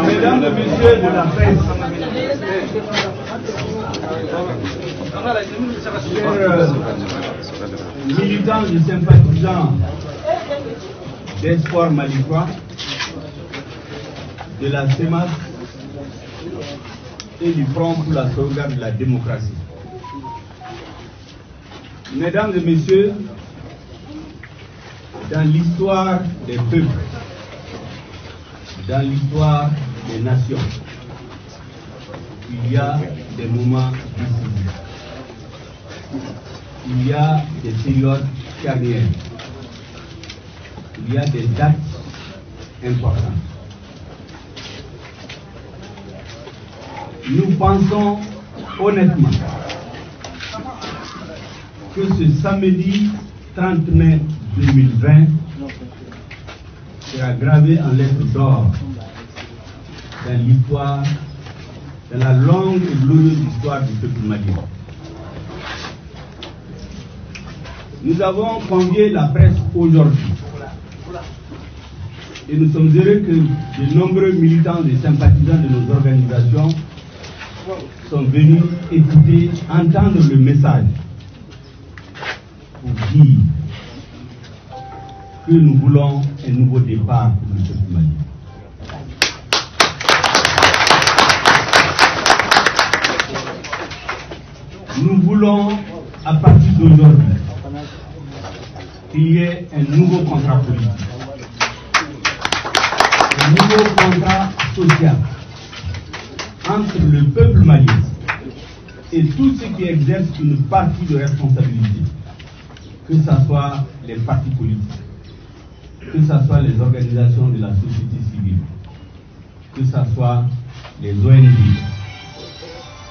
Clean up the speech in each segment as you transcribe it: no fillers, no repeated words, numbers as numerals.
Mesdames et messieurs de la presse, militants et sympathisants d'Espoir Malicois, de la CEMAS et du Front pour la sauvegarde de la démocratie. Mesdames et messieurs, dans l'histoire des peuples, dans l'histoire des nations, il y a des moments décisifs. Il y a des périodes charnières. Il y a des dates importantes. Nous pensons honnêtement que ce samedi 30 mai 2020 sera gravé en lettres d'or dans l'histoire, dans la longue et glorieuse histoire du peuple malien. Nous avons convié la presse aujourd'hui et nous sommes heureux que de nombreux militants et sympathisants de nos organisations sont venus écouter, entendre le message pour dire que nous voulons un nouveau départ pour le peuple malien. Nous voulons, à partir d'aujourd'hui, qu'il y ait un nouveau contrat politique, un nouveau contrat social entre le peuple malien et tous ceux qui exercent une partie de responsabilité, que ce soit les partis politiques, que ce soit les organisations de la société civile, que ce soit les ONG,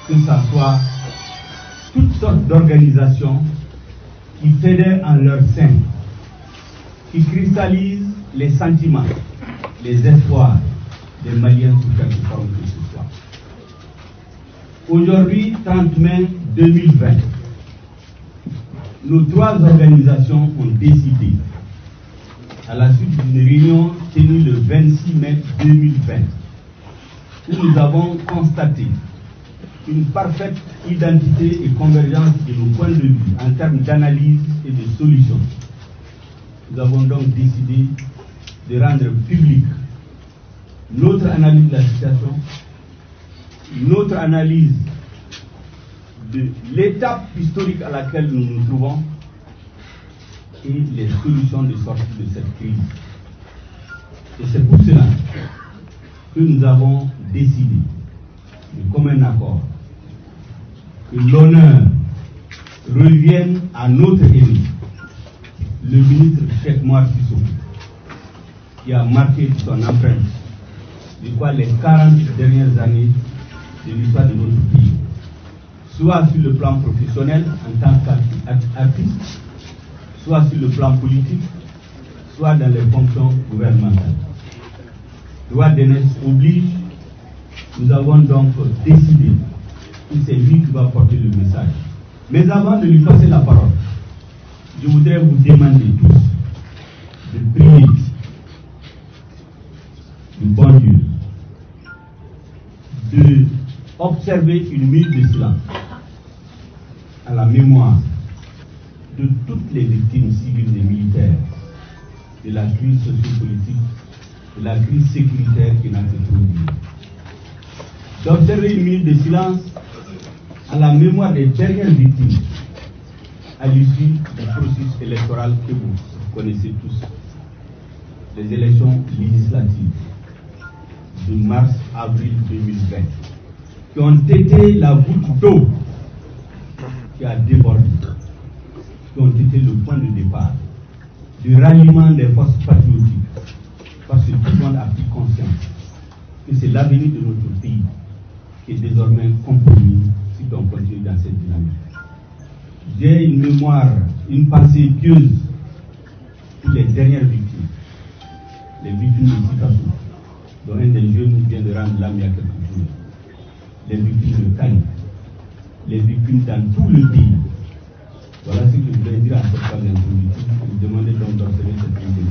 que ce soit toutes sortes d'organisations qui fédèrent en leur sein, qui cristallisent les sentiments, les espoirs des Maliens sous quelque forme que ce soit. Aujourd'hui, 30 mai 2020, nos trois organisations ont décidé, à la suite d'une réunion tenue le 26 mai 2020, où nous avons constaté une parfaite identité et convergence de nos points de vue en termes d'analyse et de solutions. Nous avons donc décidé de rendre publique notre analyse de la situation, notre analyse de l'étape historique à laquelle nous nous trouvons et les solutions de sortie de cette crise. Et c'est pour cela que nous avons décidé, de commun accord, que l'honneur revienne à notre élu, le ministre Cheikh Oumar Sissoko, qui a marqué son empreinte de quoi les 40 dernières années de l'histoire de notre pays, soit sur le plan professionnel en tant qu'artiste, soit sur le plan politique, soit dans les fonctions gouvernementales. Loi d'aînesse oblige, nous avons donc décidé que c'est lui qui va porter le message. Mais avant de lui passer la parole, je voudrais vous demander tous de prier du bon Dieu, de observer une minute de silence à la mémoire de toutes les victimes civiles et militaires de la crise sociopolitique, de la crise sécuritaire qui n'a fait trop durer. D'observer une minute de silence à la mémoire des dernières victimes à l'issue du processus électoral que vous connaissez tous, les élections législatives de mars-avril 2020, qui ont été la goutte d'eau qui a débordé, qui ont été le point de départ du ralliement des forces patriotiques, parce que tout le monde a pris conscience que c'est l'avenir de notre pays qui est désormais compromis si on continue dans cette dynamique. J'ai une mémoire, une pensée pieuse pour les dernières victimes, les victimes de Sikasso, dont un des jeunes vient de rendre l'âme il y a quelques jours, les victimes de Kani, les victimes dans tout le pays. Voilà ce que je voulais dire à cette phase introductive. Je vous demandais donc d'observer cette vidéo.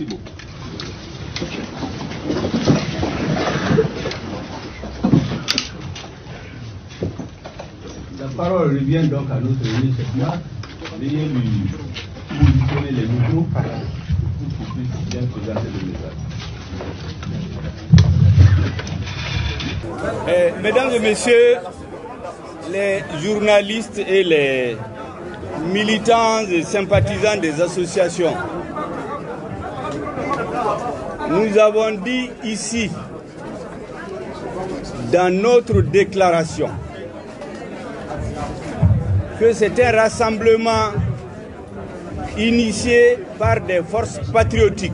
Merci beaucoup. La parole revient donc à notre ministre Cheikh. Veuillez lui positionner les micros pour qu'il puisse bien présenter le message. Mesdames et messieurs, les journalistes et les militants et sympathisants des associations, nous avons dit ici, dans notre déclaration, que c'est un rassemblement initié par des forces patriotiques,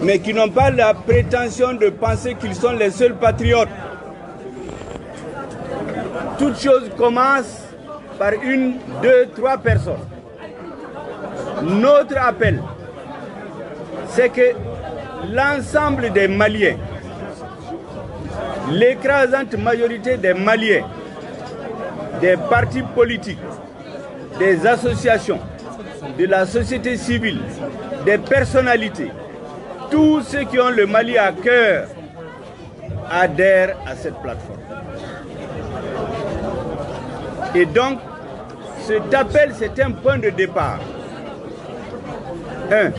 mais qui n'ont pas la prétention de penser qu'ils sont les seuls patriotes. Toute chose commence par 1, 2, 3 personnes. Notre appel, c'est que l'ensemble des Maliens, l'écrasante majorité des Maliens, des partis politiques, des associations, de la société civile, des personnalités, tous ceux qui ont le Mali à cœur adhèrent à cette plateforme. Et donc, cet appel, c'est un point de départ. Un.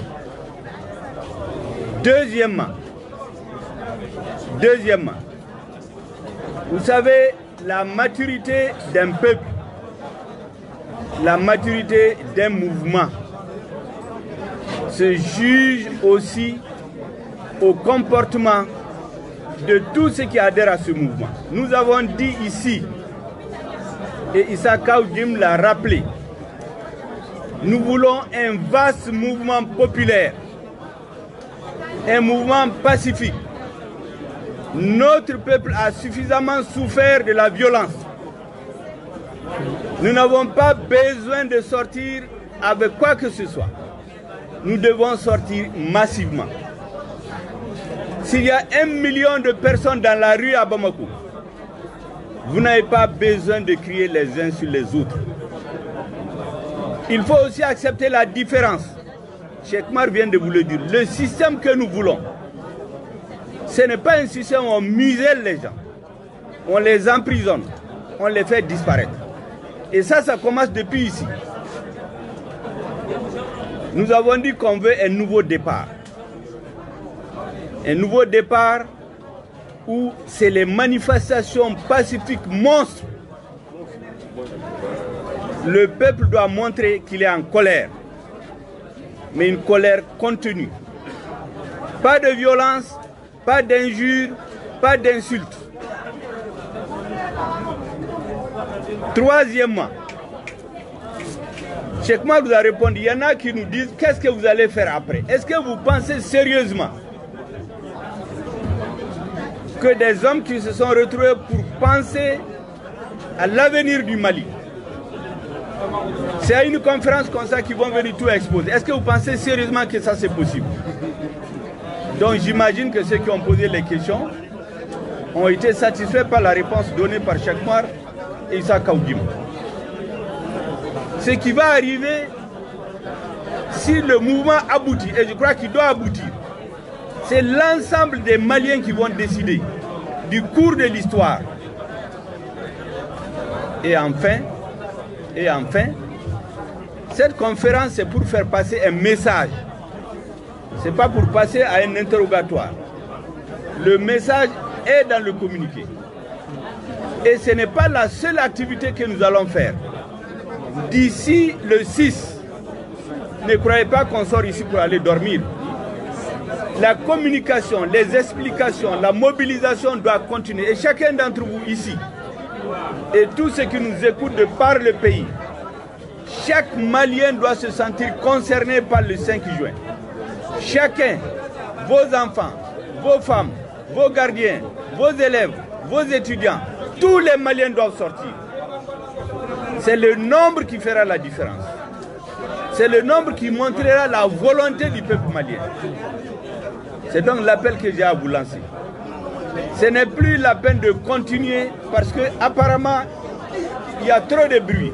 Deuxièmement, vous savez, la maturité d'un peuple, la maturité d'un mouvement se juge aussi au comportement de tous ceux qui adhèrent à ce mouvement. Nous avons dit ici, et Issa Kaoudim l'a rappelé, nous voulons un vaste mouvement populaire, un mouvement pacifique. Notre peuple a suffisamment souffert de la violence. Nous n'avons pas besoin de sortir avec quoi que ce soit. Nous devons sortir massivement. S'il y a 1 million de personnes dans la rue à Bamako, vous n'avez pas besoin de crier les uns sur les autres. Il faut aussi accepter la différence. Cheikh Mar vient de vous le dire. Le système que nous voulons, ce n'est pas un système où on muselle les gens. On les emprisonne. On les fait disparaître. Et ça commence depuis ici. Nous avons dit qu'on veut un nouveau départ. Un nouveau départ où c'est les manifestations pacifiques monstres. Le peuple doit montrer qu'il est en colère, mais une colère contenue. Pas de violence, pas d'injures, pas d'insultes. Troisièmement, Cheikh Mar vous a répondu, il y en a qui nous disent, qu'est-ce que vous allez faire après? Est-ce que vous pensez sérieusement que des hommes qui se sont retrouvés pour penser à l'avenir du Mali, c'est à une conférence comme ça qu'ils vont venir tout exposer? Est-ce que vous pensez sérieusement que ça c'est possible? Donc j'imagine que ceux qui ont posé les questions ont été satisfaits par la réponse donnée par Cheikh Mar et Issa Kaoudim. Ce qui va arriver, si le mouvement aboutit, et je crois qu'il doit aboutir, c'est l'ensemble des Maliens qui vont décider du cours de l'histoire. Et enfin, cette conférence, c'est pour faire passer un message. Ce n'est pas pour passer à un interrogatoire. Le message est dans le communiqué. Et ce n'est pas la seule activité que nous allons faire. D'ici le 6, ne croyez pas qu'on sort ici pour aller dormir. La communication, les explications, la mobilisation doit continuer. Et chacun d'entre vous ici, et tous ceux qui nous écoutent de par le pays, chaque Malien doit se sentir concerné par le 5 juin. Chacun, vos enfants, vos femmes, vos gardiens, vos élèves, vos étudiants, tous les Maliens doivent sortir. C'est le nombre qui fera la différence. C'est le nombre qui montrera la volonté du peuple malien. C'est donc l'appel que j'ai à vous lancer. Ce n'est plus la peine de continuer parce que apparemment il y a trop de bruit.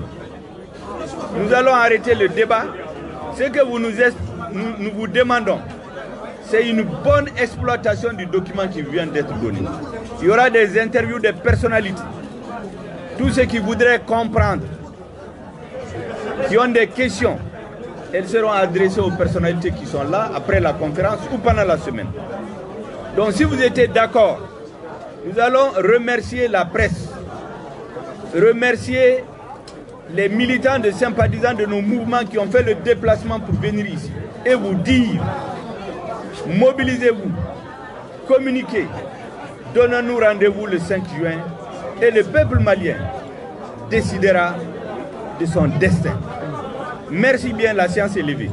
Nous allons arrêter le débat. Ce que vous nous nous vous demandons, c'est une bonne exploitation du document qui vient d'être donné. Il y aura des interviews de personnalités. Tous ceux qui voudraient comprendre, qui ont des questions, elles seront adressées aux personnalités qui sont là après la conférence ou pendant la semaine. Donc si vous étiez d'accord, nous allons remercier la presse, remercier les militants de sympathisants de nos mouvements qui ont fait le déplacement pour venir ici et vous dire, mobilisez-vous, communiquez, donnons-nous rendez-vous le 5 juin et le peuple malien décidera de son destin. Merci bien, la séance est levée.